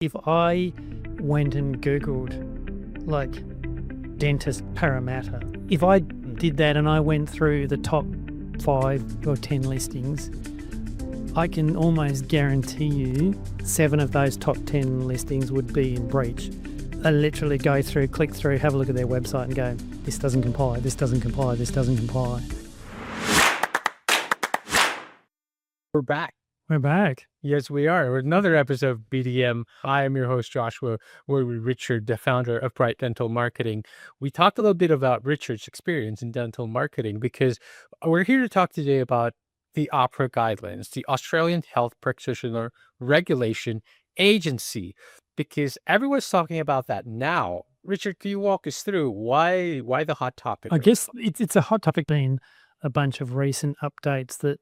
If I went and Googled like dentist parameter, if I did that and I went through the top 5 or 10 listings, I can almost guarantee you 7 of those top 10 listings would be in breach. I literally go through, click through, have a look at their website and go, this doesn't comply, this doesn't comply, this doesn't comply. We're back. We're back. Yes, we are. With another episode of BDM. I am your host, Joshua. We're with Richard, the founder of Bright Dental Marketing. We talked a little bit about Richard's experience in dental marketing because we're here to talk today about the AHPRA guidelines, the Australian Health Practitioner Regulation Agency, because everyone's talking about that now. Richard, can you walk us through why the hot topic? I guess it's a hot topic, been a bunch of recent updates that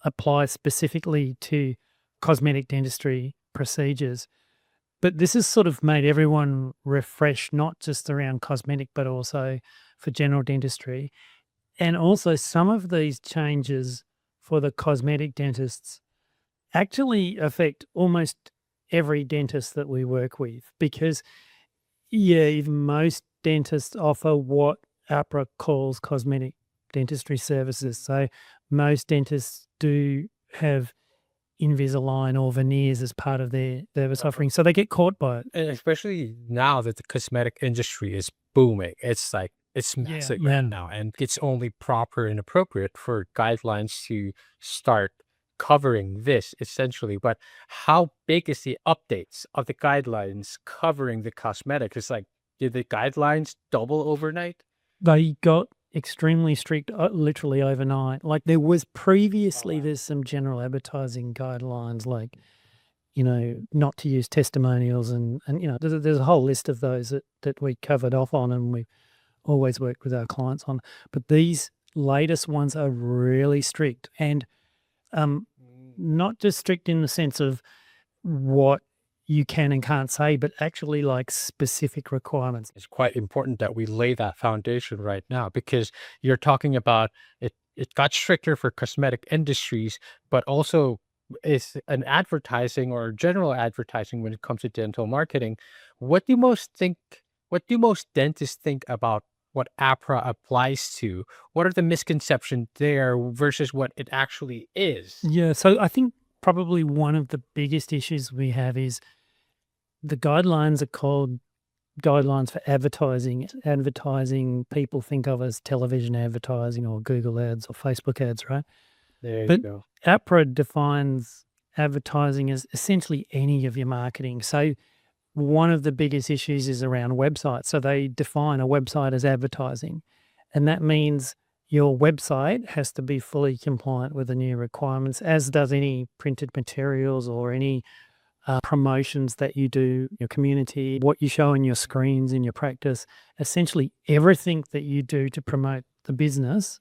apply specifically to cosmetic dentistry procedures. But this has sort of made everyone refresh, not just around cosmetic, but also for general dentistry. And also some of these changes for the cosmetic dentists actually affect almost every dentist that we work with, because even most dentists offer what AHPRA calls cosmetic dentistry services. So most dentists do have Invisalign or veneers as part of their service offering. So they get caught by it. And especially now that the cosmetic industry is booming. It's like, it's massive right now. And it's only proper and appropriate for guidelines to start covering this essentially. But how big is the updates of the guidelines covering the cosmetic? It's like, did the guidelines double overnight? They got extremely strict literally overnight. Like there was previously, there's some general advertising guidelines, like, you know, not to use testimonials and you know, there's a whole list of those that we covered off on and we always work with our clients on. But these latest ones are really strict, and not just strict in the sense of what you can and can't say, but actually like specific requirements. It's quite important that we lay that foundation right now, because you're talking about it got stricter for cosmetic industries, but also is an advertising or general advertising when it comes to dental marketing. What do most dentists think about what AHPRA applies to? What are the misconceptions there versus what it actually is? Yeah, so I think probably one of the biggest issues we have is the guidelines are called guidelines for advertising. Advertising people think of as television advertising or Google ads or Facebook ads, right? There you go. AHPRA defines advertising as essentially any of your marketing. So one of the biggest issues is around websites. So they define a website as advertising, and that means your website has to be fully compliant with the new requirements, as does any printed materials or any promotions that you do, your community, what you show in your screens in your practice. Essentially everything that you do to promote the business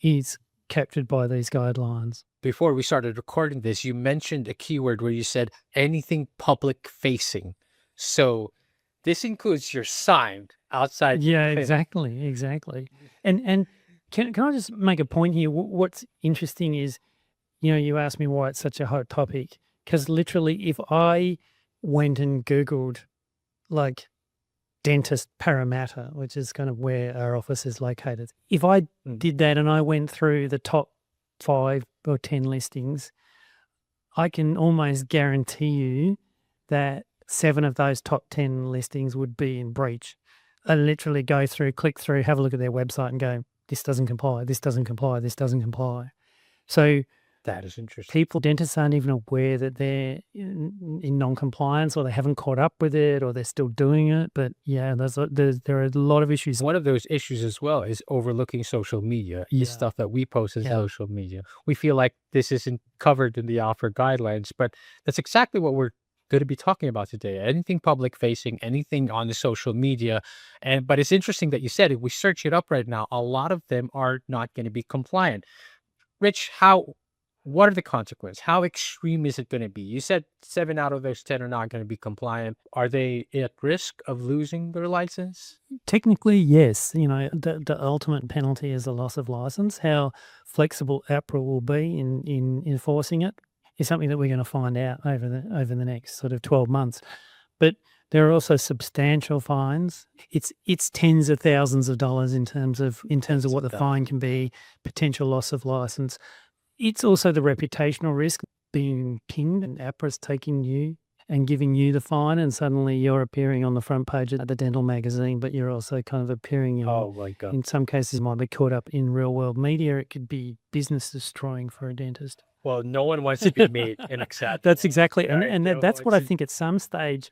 is captured by these guidelines. Before we started recording this, you mentioned a keyword where you said anything public facing. So this includes your sign outside. Yeah, exactly. And can I just make a point here? What's interesting is, you know, you asked me why it's such a hot topic, because literally if I went and Googled like dentist parameter, which is kind of where our office is located, if I did that and I went through the top 5 or 10 listings, I can almost guarantee you that 7 of those top 10 listings would be in breach. I literally go through, click through, have a look at their website and go, this doesn't comply, this doesn't comply, this doesn't comply. So that is interesting. Dentists aren't even aware that they're in non-compliance, or they haven't caught up with it, or they're still doing it. But yeah, there are a lot of issues. One of those issues as well is overlooking social media, the stuff that we post in social media. We feel like this isn't covered in the AHPRA guidelines, but that's exactly what we're going to be talking about today. Anything public facing, anything on the social media. But it's interesting that you said, if we search it up right now, a lot of them are not going to be compliant. Rich, what are the consequences? How extreme is it going to be? You said 7 out of those 10 are not going to be compliant. Are they at risk of losing their license? Technically, yes. You know, the ultimate penalty is the loss of license. How flexible AHPRA will be in enforcing it, is something that we're going to find out over the next sort of 12 months. But there are also substantial fines. It's tens of thousands of dollars in terms of what the fine can be, potential loss of license. It's also the reputational risk, being pinged and AHPRA's taking you and giving you the fine, and suddenly you're appearing on the front page of the dental magazine, but you're also kind of appearing Oh my God. in some cases might be caught up in real world media. It could be business destroying for a dentist. Well, no one wants to be made an example. That's exactly, Right, and you know, that's what I it's- think at some stage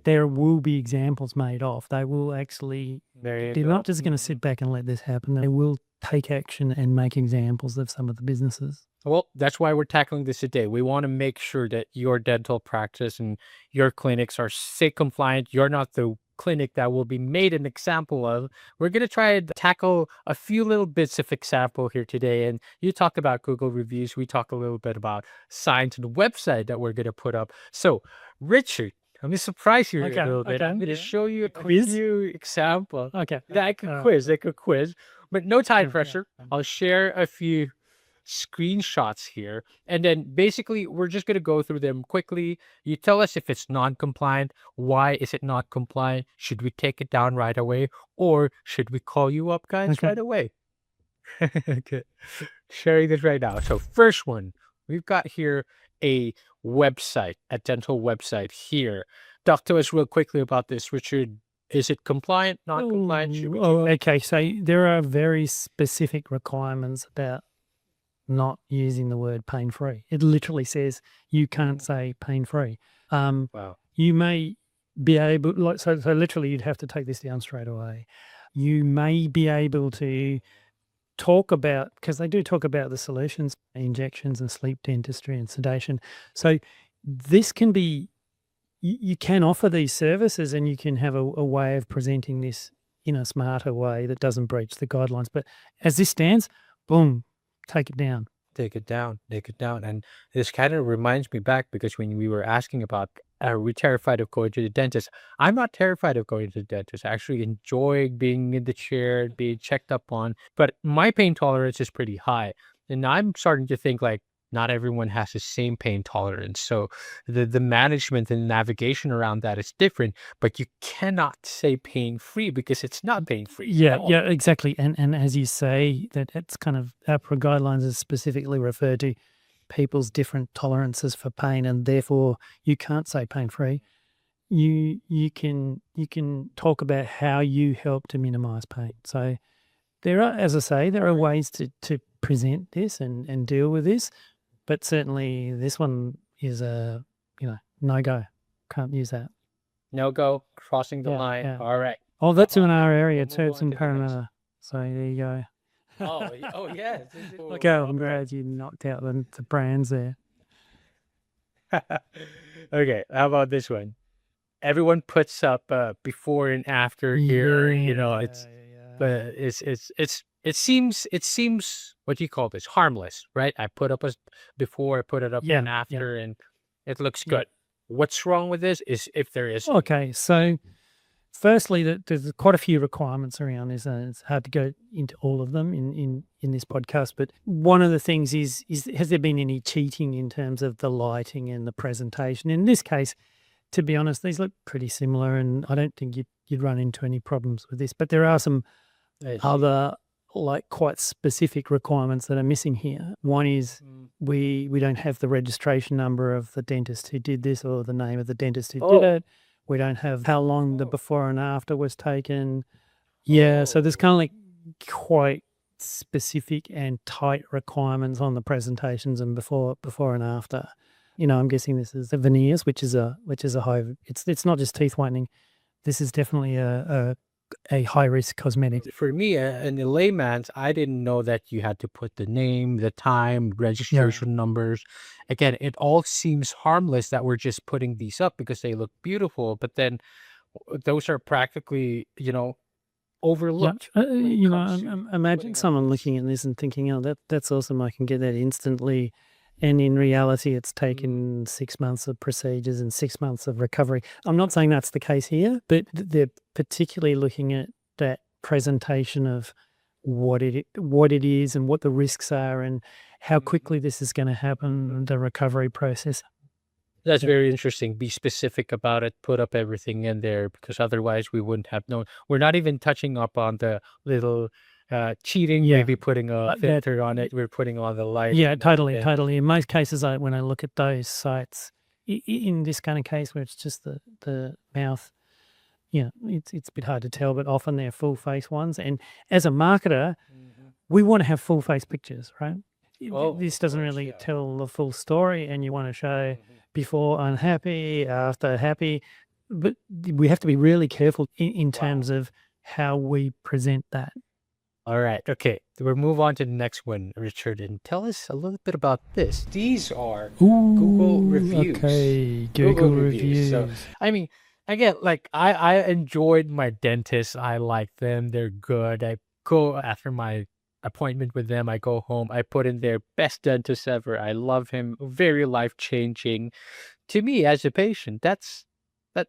there will be examples made of. They will actually, There you they're go. not just going to sit back and let this happen. They will take action and make examples of some of the businesses. Well, that's why we're tackling this today. We want to make sure that your dental practice and your clinics are SIG compliant. You're not the clinic that will be made an example of. We're going to try and tackle a few little bits of example here today. And you talk about Google reviews. We talk a little bit about signs on the website that we're going to put up. So, Richard, let me surprise you a little bit. I'm going to show you a few examples. Okay. Like a quiz, but no time pressure. I'll share a few screenshots here, and then basically we're just going to go through them quickly. You tell us if it's non-compliant. Why is it not compliant? Should we take it down right away, or should we call you up, guys, right away? Okay, sharing this right now. So first one, we've got here a website, a dental website here. Talk to us real quickly about this, Richard. Is it compliant, non-compliant? Okay, so there are very specific requirements about not using the word pain-free. It literally says you can't say pain-free. Wow. You may be able, like, so literally you'd have to take this down straight away. You may be able to talk about, because they do talk about the solutions, injections and sleep dentistry and sedation. So this can be, you can offer these services and you can have a way of presenting this in a smarter way that doesn't breach the guidelines. But as this stands, boom, take it down. Take it down. And this kind of reminds me back, because when we were asking about, are we terrified of going to the dentist? I'm not terrified of going to the dentist. I actually enjoy being in the chair, being checked up on, but my pain tolerance is pretty high. And I'm starting to think like, not everyone has the same pain tolerance. So the management and navigation around that is different, but you cannot say pain-free because it's not pain-free. Yeah, exactly. And as you say, that it's kind of AHPRA guidelines is specifically referred to people's different tolerances for pain, and therefore you can't say pain-free. You can talk about how you help to minimize pain. So there are, as I say, there are ways to present this and deal with this. But certainly this one is a, no-go. Can't use that. No-go, crossing the line. Yeah. All right. Oh, that's in our area We'll too. move It's on in to the next. Parramatta. So there you go. Oh, yes. Okay, I'm glad you knocked out the brands there. Okay, how about this one? Everyone puts up before and after here. But it seems what do you call this? Harmless, right? I put up a before, I put it up and after, and it looks good. What's wrong with this is if there is. Okay, so firstly, there's quite a few requirements around this, and it's hard to go into all of them in this podcast. But one of the things is has there been any cheating in terms of the lighting and the presentation? In this case, to be honest, these look pretty similar, and I don't think you'd run into any problems with this. But there are some other quite specific requirements that are missing here. One is we don't have the registration number of the dentist who did this or the name of the dentist who did it. We don't have how long the before and after was taken. Yeah, so there's kind of like quite specific and tight requirements on the presentations and before and after. I'm guessing this is the veneers, which is a high. It's not just teeth whitening. This is definitely a high risk cosmetic. For me, in the layman's, I didn't know that you had to put the name, the time, registration numbers. Again, it all seems harmless that we're just putting these up because they look beautiful, but then those are practically, overlooked. Imagine someone looking at this and thinking, "Oh, that's awesome! I can get that instantly." And in reality, it's taken 6 months of procedures and 6 months of recovery. I'm not saying that's the case here, but they're particularly looking at that presentation of what it is and what the risks are, and how quickly this is going to happen, the recovery process. That's very interesting. Be specific about it. Put up everything in there, because otherwise we wouldn't have known. We're not even touching up on the little cheating, maybe putting a filter on it. We're putting on the light. Yeah, totally, totally. In most cases, when I look at those sites, in this kind of case where it's just the mouth, it's a bit hard to tell, but often they're full face ones. And as a marketer, we want to have full face pictures, right? This doesn't really tell the full story, and you want to show before unhappy, after happy, but we have to be really careful in terms of how we present that. All right. Okay. We'll move on to the next one, Richard, and tell us a little bit about this. These are Google reviews. Okay, Google reviews. So, I mean, again, like I enjoyed my dentist. I like them. They're good. I go after my appointment with them. I go home. I put in their best dentist ever. I love him. Very life-changing. To me, as a patient, that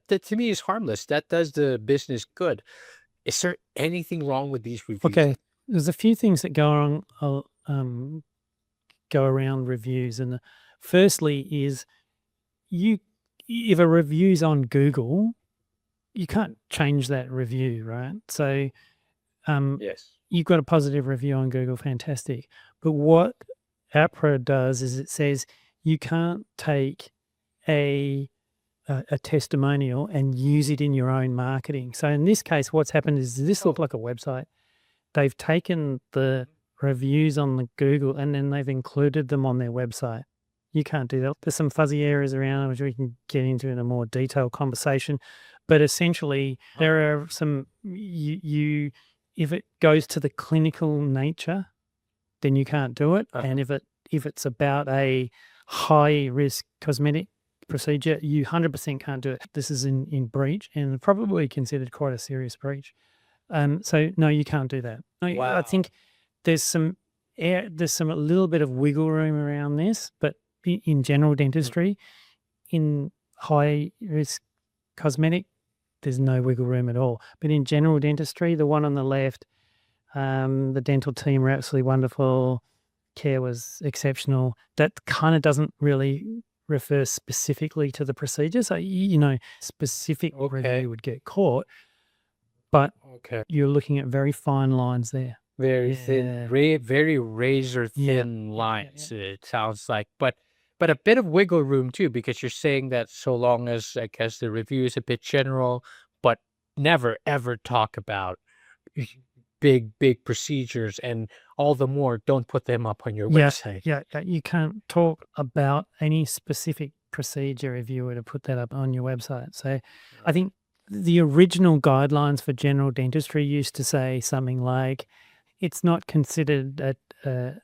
to me is harmless. That does the business good. Is there anything wrong with these reviews? Okay, there's a few things that go around reviews, and firstly is if a review's on Google, you can't change that review, right? So, yes, you've got a positive review on Google, fantastic. But what AHPRA does is it says you can't take a testimonial and use it in your own marketing. So in this case, what's happened is this looked like a website. They've taken the reviews on the Google and then they've included them on their website. You can't do that. There's some fuzzy areas around which we can get into in a more detailed conversation. But essentially, there are some, if it goes to the clinical nature, then you can't do it. And if it's about a high risk cosmetic procedure, you 100% can't do it. This is in breach and probably considered quite a serious breach. So no, you can't do that. Wow. I think there's a little bit of wiggle room around this, but in general dentistry, in high risk cosmetic, there's no wiggle room at all. But in general dentistry, the one on the left, the dental team were absolutely wonderful. Care was exceptional. That kind of doesn't really refer specifically to the procedure. So, specific review would get caught, but you're looking at very fine lines there. Very thin, very razor thin lines, it sounds like. But a bit of wiggle room too, because you're saying that so long as, I guess, the review is a bit general, but never ever talk about big procedures, and all the more don't put them up on your website. Yeah, you can't talk about any specific procedure if you were to put that up on your website. So I think the original guidelines for general dentistry used to say something like, it's not considered a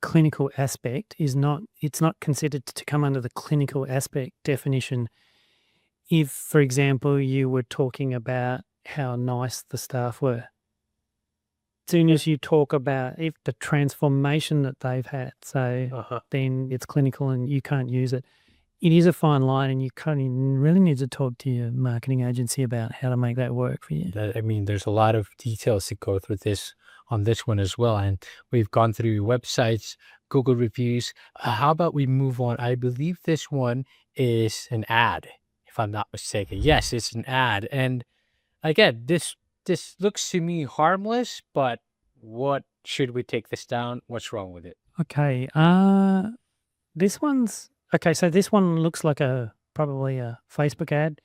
clinical aspect, it's not considered to come under the clinical aspect definition if, for example, you were talking about how nice the staff were. As soon as you talk about if the transformation that they've had, so then it's clinical and you can't use it. It is a fine line, and you really need to talk to your marketing agency about how to make that work for you. I mean, there's a lot of details to go through on this one as well, and we've gone through websites, Google reviews. How about we move on? I believe this one is an ad, if I'm not mistaken. Yes, it's an ad, and again, this looks to me harmless, but what should we take this down? What's wrong with it? Okay, this one's okay. So this one looks like probably a Facebook ad.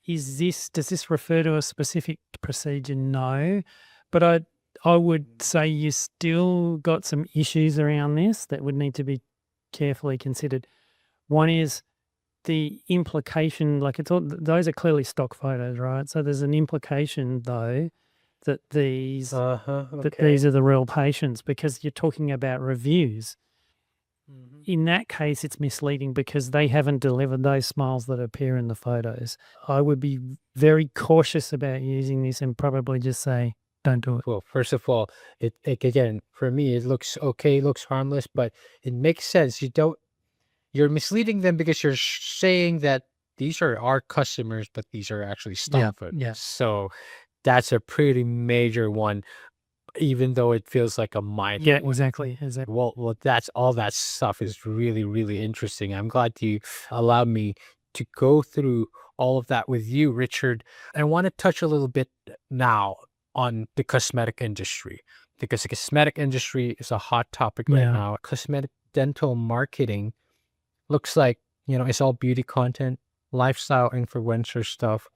Does this refer to a specific procedure? No, but I would say you still got some issues around this that would need to be carefully considered. One is the implication, like those are clearly stock photos, right? So there's an implication though that these are the real patients, because you're talking about reviews. In that case, it's misleading because they haven't delivered those smiles that appear in the photos. I would be very cautious about using this and probably just say, don't do it. Well, first of all, again, for me, it looks okay, looks harmless, but it makes sense. You're misleading them because you're saying that these are our customers, but these are actually stock photos. Yeah. So that's a pretty major one. even though it feels like a minor. Yeah, exactly. Well, that's all that stuff is really, really interesting. I'm glad you allowed me to go through all of that with you, Richard. I want to touch a little bit now on the cosmetic industry, because the cosmetic industry is a hot topic right Yeah. now. Cosmetic dental marketing looks like, it's all beauty content, lifestyle influencer stuff.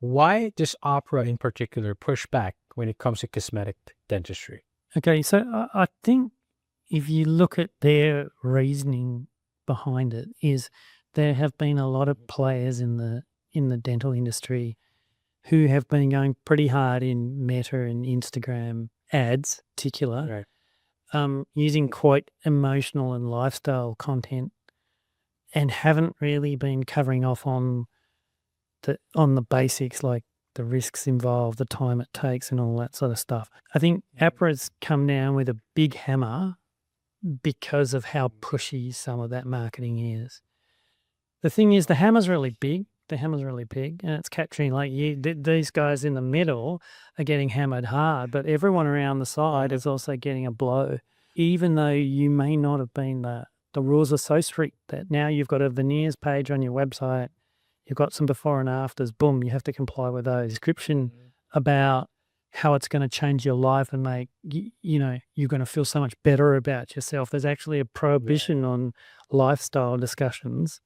Why does AHPRA in particular push back when it comes to cosmetic dentistry? Okay, so I think if you look at their reasoning behind it, is there have been a lot of players in the dental industry who have been going pretty hard in Meta and Instagram ads, in particular, using quite emotional and lifestyle content, and haven't really been covering off on the basics, like the risks involved, the time it takes, and all that sort of stuff. I think AHPRA's come down with a big hammer because of how pushy some of that marketing is. The thing is, the hammer's really big. And it's capturing, like, these guys in the middle are getting hammered hard, but everyone around the side is also getting a blow. Even though you may not have been the rules are so strict that now you've got a veneers page on your website, you've got some before and afters, boom, you have to comply with those. Description about how it's going to change your life and make, you're going to feel so much better about yourself. There's actually a prohibition on lifestyle discussions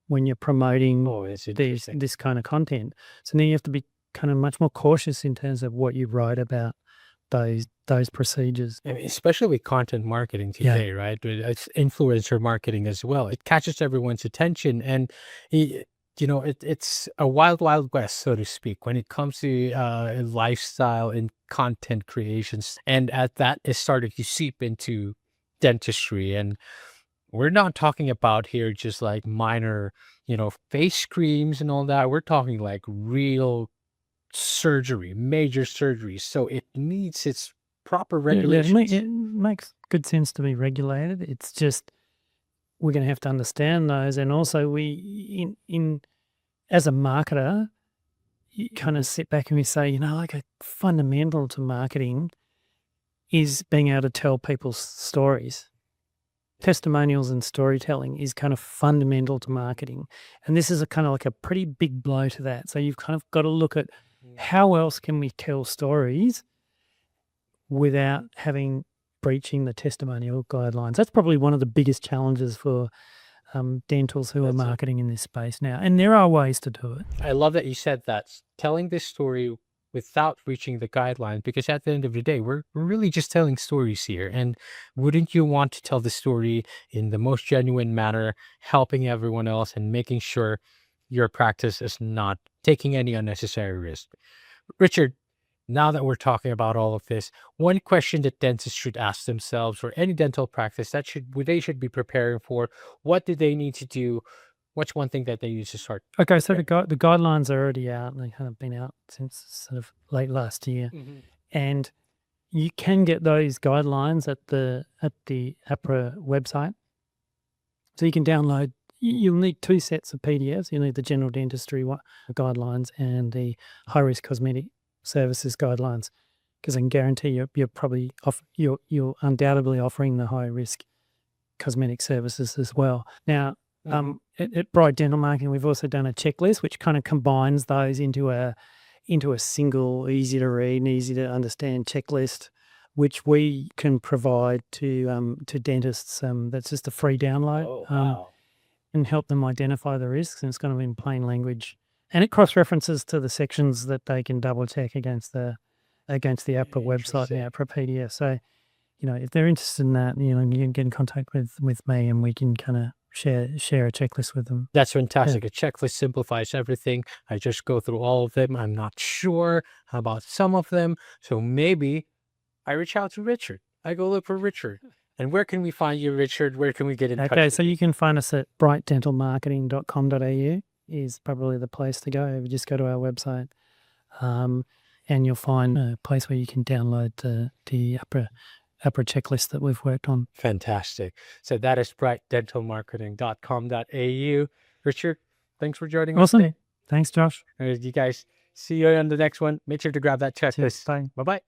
when you're promoting this kind of content. So now you have to be kind of much more cautious in terms of what you write about those procedures. I mean, especially with content marketing today, right? It's influencer marketing as well. It catches everyone's attention, and it's a wild, wild west, so to speak, when it comes to lifestyle and content creations. And at that, it started to seep into dentistry. And we're not talking about here just like minor, face creams and all that. We're talking like real surgery, major surgery. So it needs its proper regulations. It makes good sense to be regulated. It's just we're going to have to understand those, and also we as a marketer, you kind of sit back and we say, like, a fundamental to marketing is being able to tell people's stories. Testimonials and storytelling is kind of fundamental to marketing, and this is a kind of like a pretty big blow to that. So you've kind of got to look at how else can we tell stories without breaching the testimonial guidelines. That's probably one of the biggest challenges for dentals who are marketing in this space now, and there are ways to do it. I love that you said that, telling this story without reaching the guidelines, because at the end of the day, we're really just telling stories here. And wouldn't you want to tell the story in the most genuine manner, helping everyone else and making sure your practice is not taking any unnecessary risk? Richard, now that we're talking about all of this, one question that dentists should ask themselves, or any dental practice that they should be preparing for, what do they need to do? What's one thing that they need to start? Okay, so the guidelines are already out, and they have been out since sort of late last year. And you can get those guidelines at the AHPRA website. So you can download. You'll need two sets of PDFs. You need the general dentistry guidelines and the high-risk cosmetic services guidelines, because I can guarantee you're probably you're undoubtedly offering the high-risk cosmetic services as well. Now, at Bright Dental Marketing, we've also done a checklist which kind of combines those into a single, easy to read and easy to understand checklist, which we can provide to dentists. That's just a free download. And help them identify the risks, and it's going to be in plain language, and it cross-references to the sections that they can double-check against the AHPRA website, the AHPRA PDF. So, if they're interested in that, you can get in contact with me, and we can kind of share a checklist with them. That's fantastic. A checklist simplifies everything. I just go through all of them. I'm not sure about some of them, so maybe I reach out to Richard. I go look for Richard. And where can we find you, Richard? Where can we get in touch? Okay, so you can find us at brightdentalmarketing.com.au is probably the place to go. You just go to our website, and you'll find a place where you can download the AHPRA checklist that we've worked on. Fantastic. So that is brightdentalmarketing.com.au. Richard, thanks for joining us today. Thanks, Josh. You guys, see you on the next one. Make sure to grab that checklist. Bye. Bye-bye.